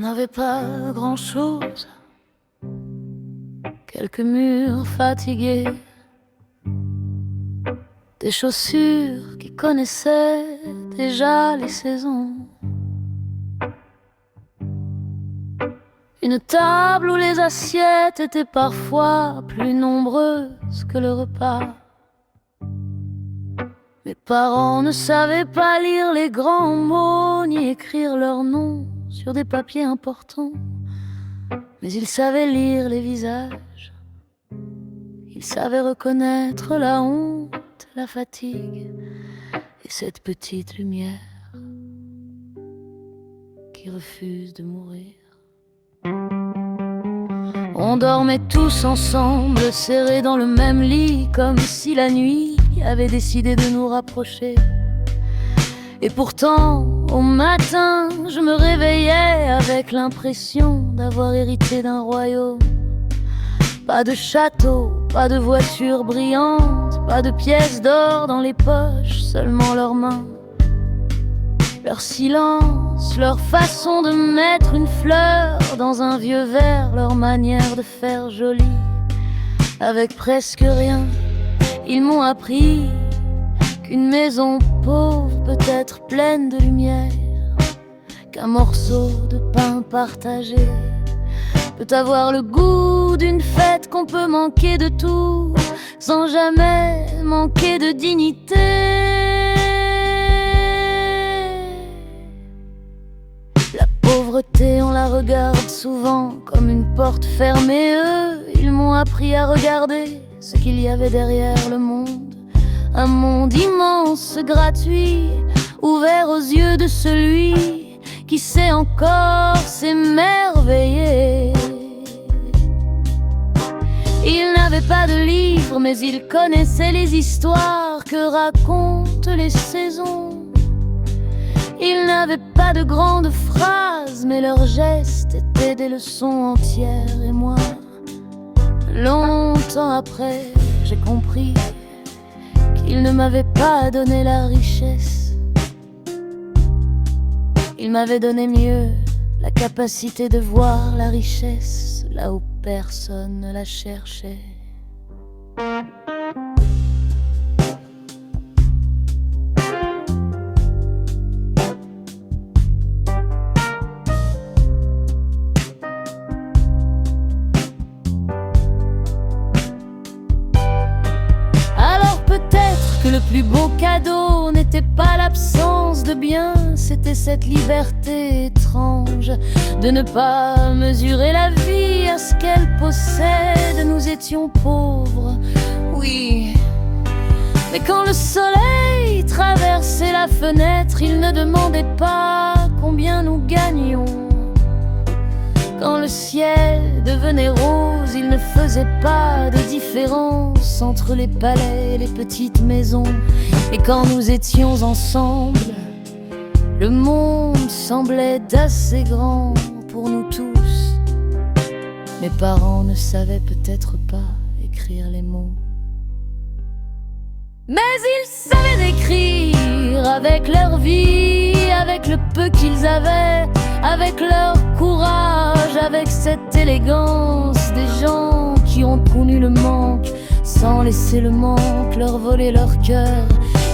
On n'avait pas grand-chose, quelques murs fatigués, des chaussures qui connaissaient déjà les saisons, une table où les assiettes étaient parfois plus nombreuses que le repas. Mes parents ne savaient pas lire les grands mots ni écrire leurs noms sur des papiers importants, mais ils savaient lire les visages. Ils savaient reconnaître la honte, la fatigue et cette petite lumière qui refuse de mourir. On dormait tous ensemble, serrés dans le même lit, comme si la nuit avait décidé de nous rapprocher. Et pourtant, au matin, je me réveillais avec l'impression d'avoir hérité d'un royaume. Pas de château, pas de voiture brillante, pas de pièces d'or dans les poches, seulement leurs mains, leur silence, leur façon de mettre une fleur dans un vieux verre, leur manière de faire joli. Avec presque rien, ils m'ont appris qu'une maison pauvre peut être pleine de lumière, qu'un morceau de pain partagé peut avoir le goût d'une fête, qu'on peut manquer de tout sans jamais manquer de dignité. La pauvreté, on la regarde souvent comme une porte fermée. Eux, ils m'ont appris à regarder ce qu'il y avait derrière le monde. Un monde immense, gratuit, ouvert aux yeux de celui qui sait encore s'émerveiller. Il n'avait pas de livre, mais il connaissait les histoires que racontent les saisons. Il n'avait pas de grandes phrases, mais leurs gestes étaient des leçons entières. Et moi, longtemps après, j'ai compris qu'il ne m'avait pas donné la richesse. Il m'avait donné mieux, la capacité de voir la richesse là où personne ne la cherchait. Le plus beau cadeau n'était pas l'absence de bien, c'était cette liberté étrange de ne pas mesurer la vie à ce qu'elle possède. Nous étions pauvres, oui, mais quand le soleil traversait la fenêtre, il ne demandait pas combien nous gagnions. Quand le ciel devenait rose, il ne faisait pas de différence entre les palais et les petites maisons. Et quand nous étions ensemble, le monde semblait assez grand pour nous tous. Mes parents ne savaient peut-être pas écrire les mots, mais ils savaient décrire avec leur vie, avec le peu qu'ils avaient, avec leur courage, avec cette élégance des gens qui ont connu le manque sans laisser le manque leur voler leur cœur.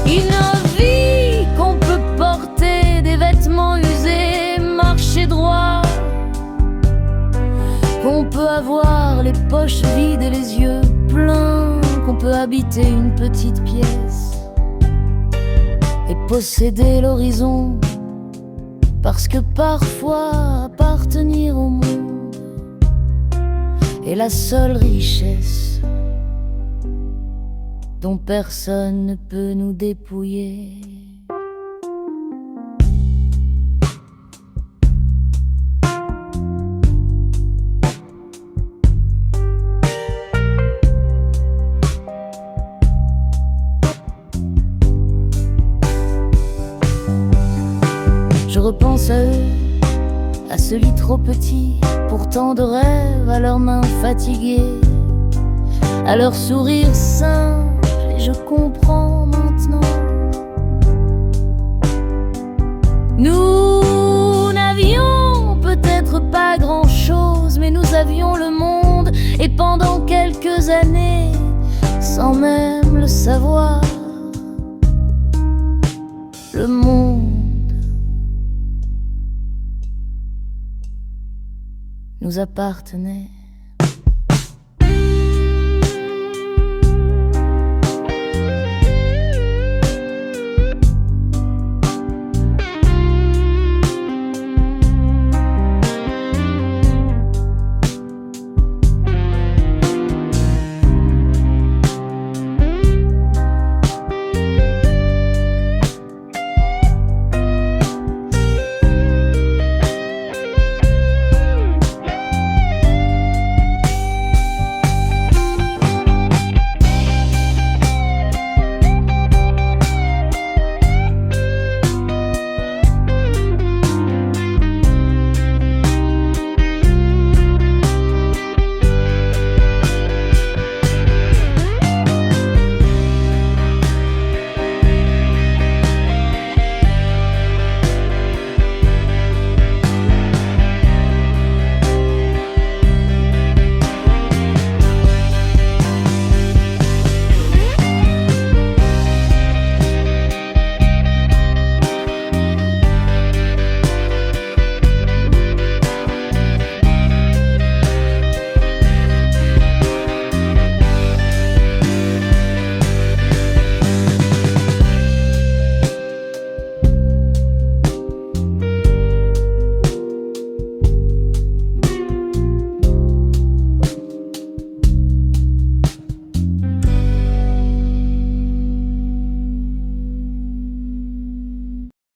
Une vie qu'on peut porter des vêtements usés, marcher droit, qu'on peut avoir les poches vides et les yeux pleins, qu'on peut habiter une petite pièce et posséder l'horizon. Parce que parfois appartenir au monde est la seule richesse dont personne ne peut nous dépouiller. Je repense à eux, à ce lit trop petit, pourtant de rêve, à leurs mains fatiguées, à leur sourire simple, et je comprends maintenant. Nous n'avions peut-être Et pendant quelques années, sans même le savoir, le monde nous appartenait.